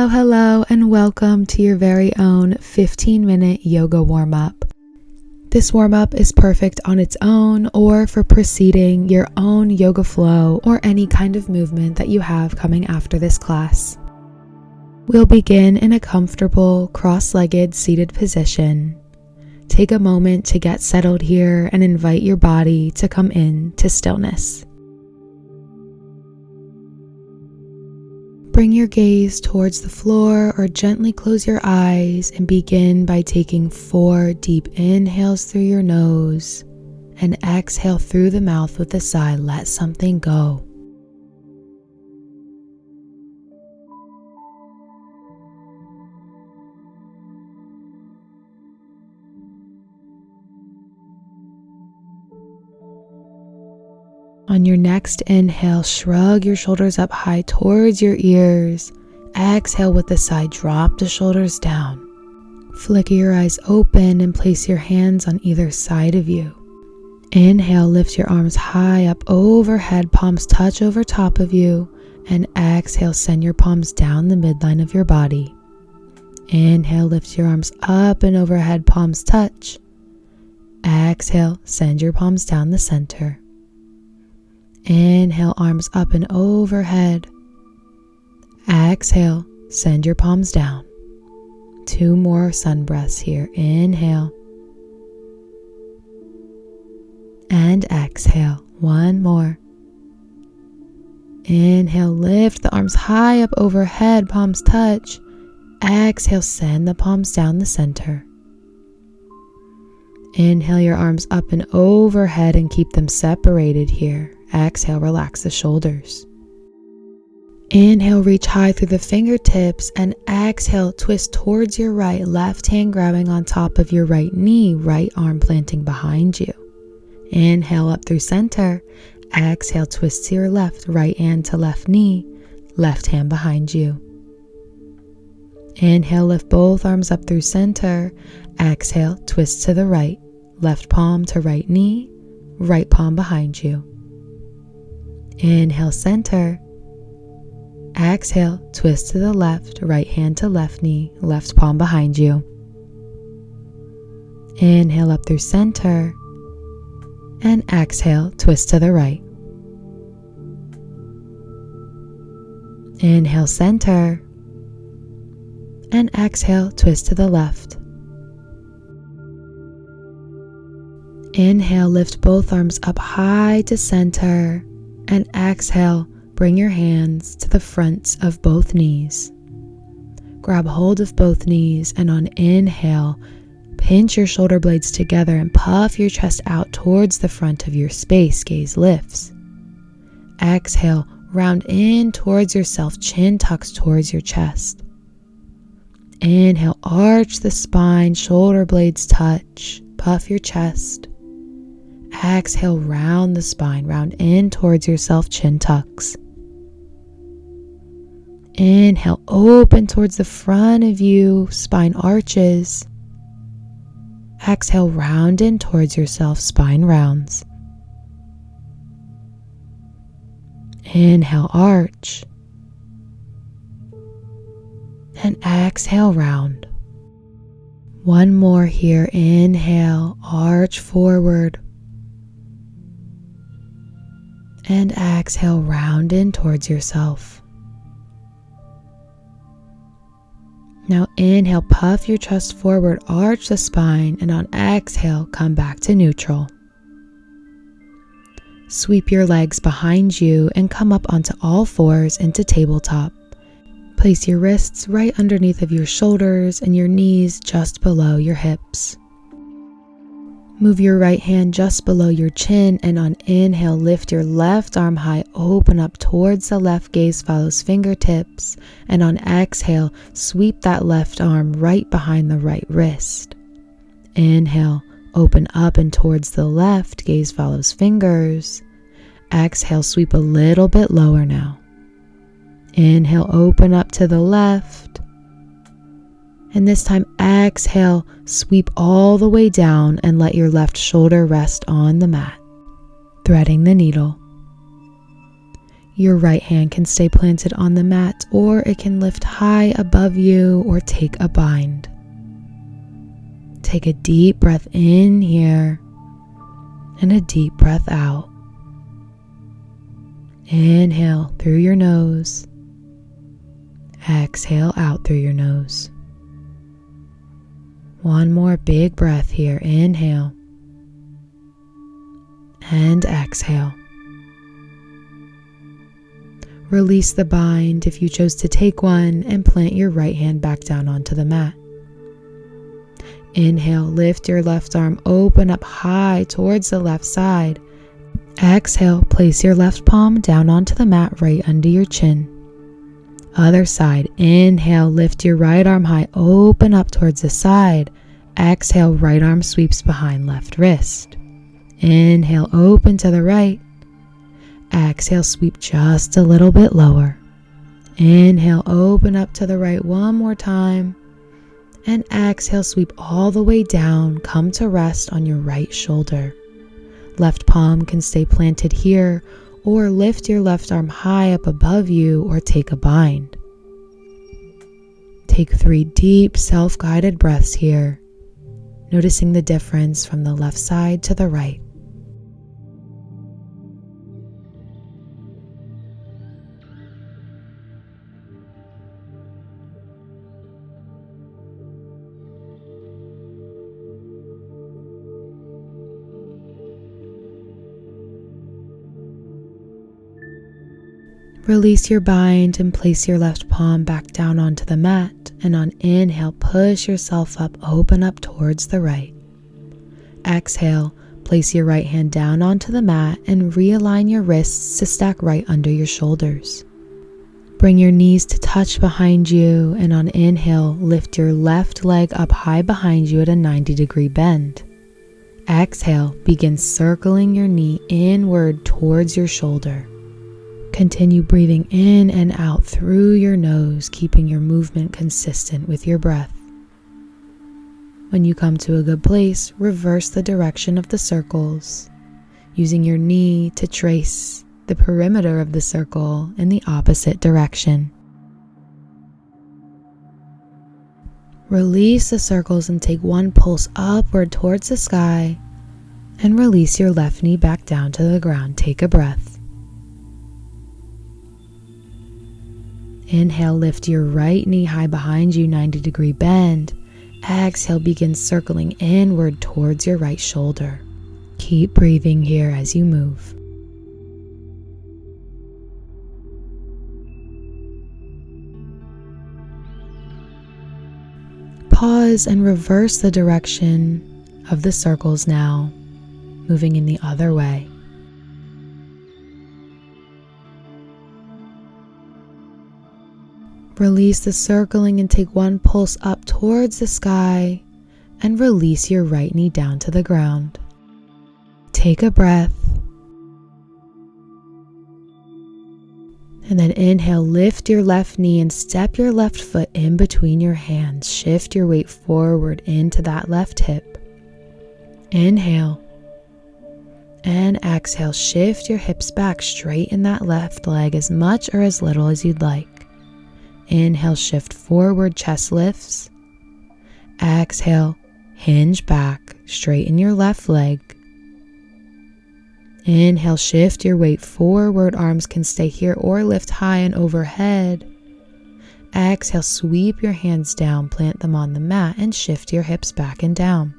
Hello, and welcome to your very own 15-minute yoga warm-up. This warm-up is perfect on its own or for preceding your own yoga flow or any kind of movement that you have coming after this class. We'll begin in a comfortable, cross-legged seated position. Take a moment to get settled here and invite your body to come into stillness. Bring your gaze towards the floor or gently close your eyes and begin by taking 4 deep inhales through your nose and exhale through the mouth with a sigh. Let something go. On your next inhale, shrug your shoulders up high towards your ears. Exhale with a sigh, drop the shoulders down. Flicker your eyes open and place your hands on either side of you. Inhale, lift your arms high up overhead, palms touch over top of you. And exhale, send your palms down the midline of your body. Inhale, lift your arms up and overhead, palms touch. Exhale, send your palms down the center. Inhale, arms up and overhead. Exhale, send your palms down. 2 more sun breaths here. Inhale. And exhale. 1 more. Inhale, lift the arms high up overhead, palms touch. Exhale, send the palms down the center. Inhale your arms up and overhead and keep them separated here. Exhale, relax the shoulders. Inhale, reach high through the fingertips, and exhale, twist towards your right, left hand grabbing on top of your right knee, right arm planting behind you. Inhale up through center. Exhale, twist to your left, right hand to left knee, left hand behind you. Inhale, lift both arms up through center. Exhale, twist to the right, left palm to right knee, right palm behind you. Inhale, center. Exhale, twist to the left, right hand to left knee, left palm behind you. Inhale up through center. And exhale, twist to the right. Inhale, center. And exhale, twist to the left. Inhale, lift both arms up high to center. And exhale, bring your hands to the fronts of both knees. Grab hold of both knees, and on inhale, pinch your shoulder blades together and puff your chest out towards the front of your space. Gaze lifts. Exhale, round in towards yourself, chin tucks towards your chest. Inhale, arch the spine, shoulder blades touch, puff your chest. Exhale, round the spine, round in towards yourself, chin tucks. Inhale, open towards the front of you, spine arches. Exhale, round in towards yourself, spine rounds. Inhale, arch. And exhale, round. 1 more here. Inhale, arch forward. And exhale, round in towards yourself. Now inhale, puff your chest forward, arch the spine, and on exhale, come back to neutral. Sweep your legs behind you and come up onto all fours into tabletop. Place your wrists right underneath of your shoulders and your knees just below your hips. Move your right hand just below your chin, and on inhale, lift your left arm high, open up towards the left, gaze follows fingertips, and on exhale, sweep that left arm right behind the right wrist. Inhale, open up and towards the left, gaze follows fingers. Exhale, sweep a little bit lower now. Inhale, open up to the left. And this time, exhale, sweep all the way down and let your left shoulder rest on the mat, threading the needle. Your right hand can stay planted on the mat, or it can lift high above you or take a bind. Take a deep breath in here and a deep breath out. Inhale through your nose. Exhale out through your nose. One more big breath here. Inhale and exhale. Release the bind if you chose to take one and plant your right hand back down onto the mat. Inhale, lift your left arm, open up high towards the left side. Exhale, place your left palm down onto the mat right under your chin. Other side, inhale, lift your right arm high, open up towards the side. Exhale, right arm sweeps behind left wrist. Inhale, open to the right. Exhale, sweep just a little bit lower. Inhale, open up to the right one more time. And exhale, sweep all the way down. Come to rest on your right shoulder. Left palm can stay planted here, or lift your left arm high up above you, or take a bind. Take 3 deep self-guided breaths here, noticing the difference from the left side to the right. Release your bind and place your left palm back down onto the mat, and on inhale, push yourself up, open up towards the right. Exhale, place your right hand down onto the mat and realign your wrists to stack right under your shoulders. Bring your knees to touch behind you, and on inhale, lift your left leg up high behind you at a 90-degree bend. Exhale, begin circling your knee inward towards your shoulder. Continue breathing in and out through your nose, keeping your movement consistent with your breath. When you come to a good place, reverse the direction of the circles, using your knee to trace the perimeter of the circle in the opposite direction. Release the circles and take one pulse upward towards the sky, and release your left knee back down to the ground. Take a breath. Inhale, lift your right knee high behind you, 90-degree bend. Exhale, begin circling inward towards your right shoulder. Keep breathing here as you move. Pause and reverse the direction of the circles now, moving in the other way. Release the circling and take one pulse up towards the sky, and release your right knee down to the ground. Take a breath. And then inhale, lift your left knee and step your left foot in between your hands. Shift your weight forward into that left hip. Inhale. And exhale, shift your hips back, straighten that left leg as much or as little as you'd like. Inhale, shift forward, chest lifts. Exhale, hinge back, straighten your left leg. Inhale, shift your weight forward, arms can stay here or lift high and overhead. Exhale, sweep your hands down, plant them on the mat, and shift your hips back and down.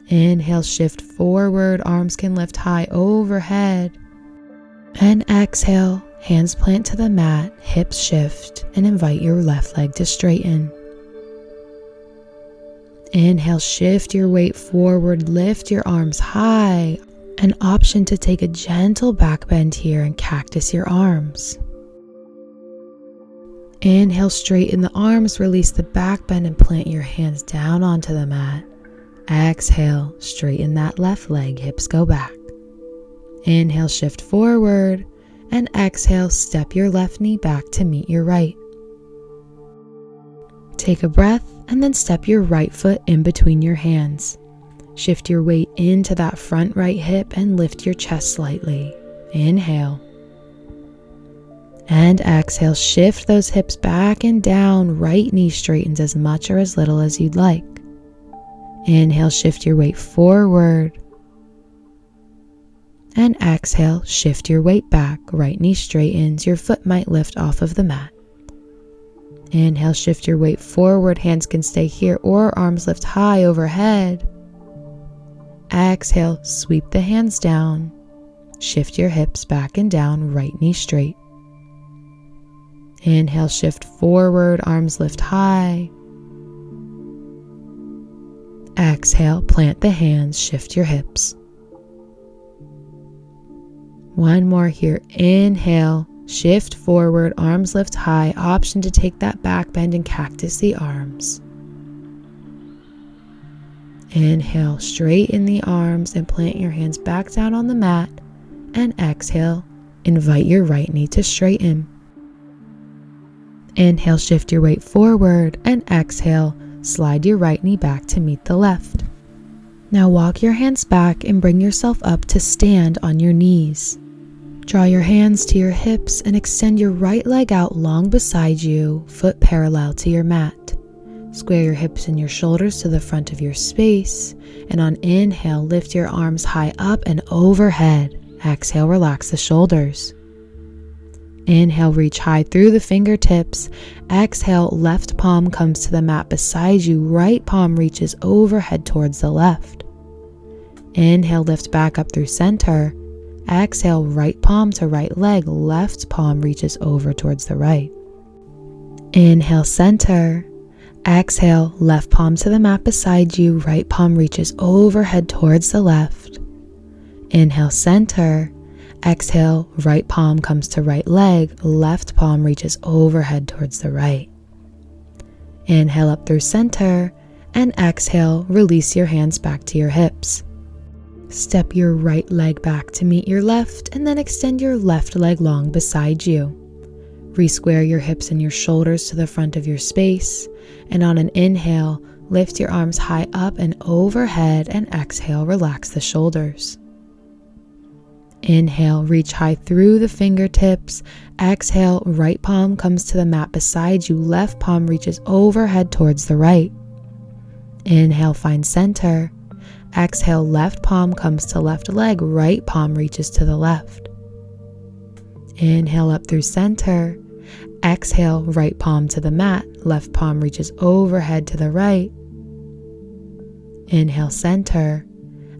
Inhale, shift forward, arms can lift high overhead. And exhale, hands plant to the mat, hips shift, and invite your left leg to straighten. Inhale, shift your weight forward, lift your arms high. An option to take a gentle back bend here and cactus your arms. Inhale, straighten the arms, release the back bend and plant your hands down onto the mat. Exhale, straighten that left leg, hips go back. Inhale, shift forward, and exhale, step your left knee back to meet your right. Take a breath and then step your right foot in between your hands. Shift your weight into that front right hip and lift your chest slightly. Inhale. And exhale, shift those hips back and down. Right knee straightens as much or as little as you'd like. Inhale, shift your weight forward. And exhale, shift your weight back. Right knee straightens. Your foot might lift off of the mat. Inhale, shift your weight forward. Hands can stay here or arms lift high overhead. Exhale, sweep the hands down. Shift your hips back and down. Right knee straight. Inhale, shift forward, arms lift high. Exhale, plant the hands, shift your hips. One more here. Inhale, shift forward, arms lift high. Option to take that back bend and cactus the arms. Inhale, straighten the arms and plant your hands back down on the mat. And exhale, invite your right knee to straighten. Inhale, shift your weight forward, and exhale, slide your right knee back to meet the left. Now walk your hands back and bring yourself up to stand on your knees. Draw your hands to your hips and extend your right leg out long beside you, foot parallel to your mat. Square your hips and your shoulders to the front of your space, and on inhale, lift your arms high up and overhead. Exhale, relax the shoulders. Inhale, reach high through the fingertips. Exhale, left palm comes to the mat beside you. Right palm reaches overhead towards the left. Inhale, lift back up through center. Exhale, right palm to right leg. Left palm reaches over towards the right. Inhale, center. Exhale, left palm to the mat beside you. Right palm reaches overhead towards the left. Inhale, center. Exhale, right palm comes to right leg, left palm reaches overhead towards the right. Inhale up through center, and exhale, release your hands back to your hips. Step your right leg back to meet your left, and then extend your left leg long beside you. Re-square your hips and your shoulders to the front of your space, and on an inhale, lift your arms high up and overhead, and exhale, relax the shoulders. Inhale, reach high through the fingertips. Exhale, right palm comes to the mat beside you. Left palm reaches overhead towards the right. Inhale, find center. Exhale, left palm comes to left leg. Right palm reaches to the left. Inhale up through center. Exhale, right palm to the mat. Left palm reaches overhead to the right. Inhale, center.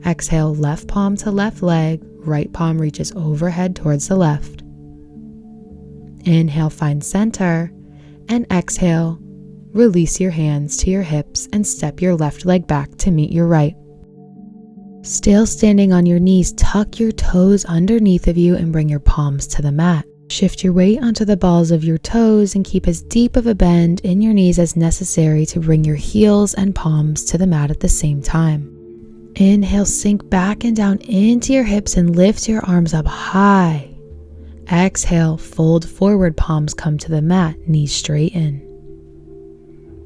Exhale, left palm to left leg. Right palm reaches overhead towards the left. Inhale, find center, and exhale, release your hands to your hips and step your left leg back to meet your right. Still standing on your knees, tuck your toes underneath of you and bring your palms to the mat. Shift your weight onto the balls of your toes and keep as deep of a bend in your knees as necessary to bring your heels and palms to the mat at the same time. Inhale, sink back and down into your hips and lift your arms up high. Exhale, fold forward, palms come to the mat, knees straighten.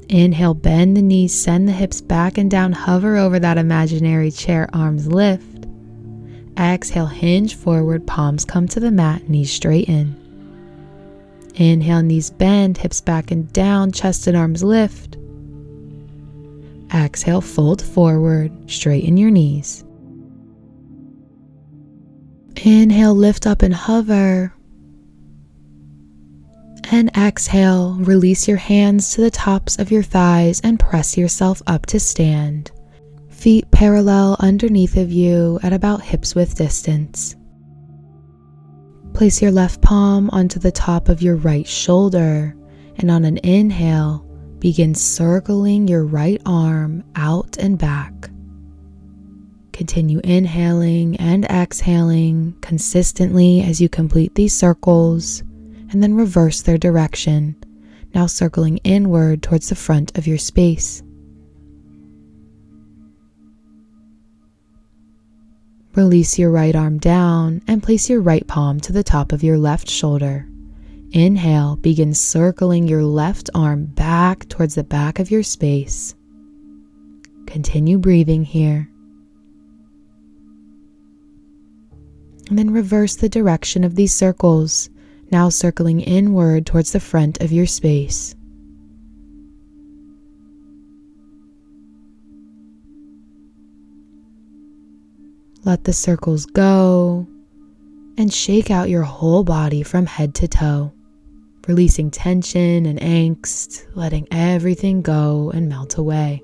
Inhale, bend the knees, send the hips back and down, hover over that imaginary chair, arms lift. Exhale, hinge forward, palms come to the mat, knees straighten. Inhale, knees bend, hips back and down, chest and arms lift. Exhale, fold forward, straighten your knees. Inhale, lift up and hover. And exhale, release your hands to the tops of your thighs and press yourself up to stand. Feet parallel underneath of you at about hips width distance. Place your left palm onto the top of your right shoulder, and on an inhale, begin circling your right arm out and back. Continue inhaling and exhaling consistently as you complete these circles, and then reverse their direction, now circling inward towards the front of your space. Release your right arm down and place your right palm to the top of your left shoulder. Inhale, begin circling your left arm back towards the back of your space. Continue breathing here. And then reverse the direction of these circles, now circling inward towards the front of your space. Let the circles go and shake out your whole body from head to toe, releasing tension and angst, letting everything go and melt away.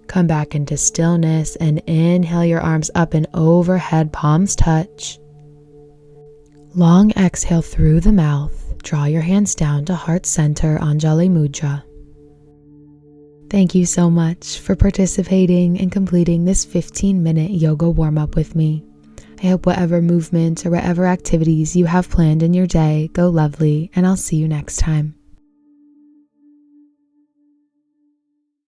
Come back into stillness and inhale your arms up and overhead, palms touch. Long exhale through the mouth. Draw your hands down to heart center, Anjali Mudra. Thank you so much for participating and completing this 15-minute yoga warm-up with me. I hope whatever movement or whatever activities you have planned in your day go lovely, and I'll see you next time.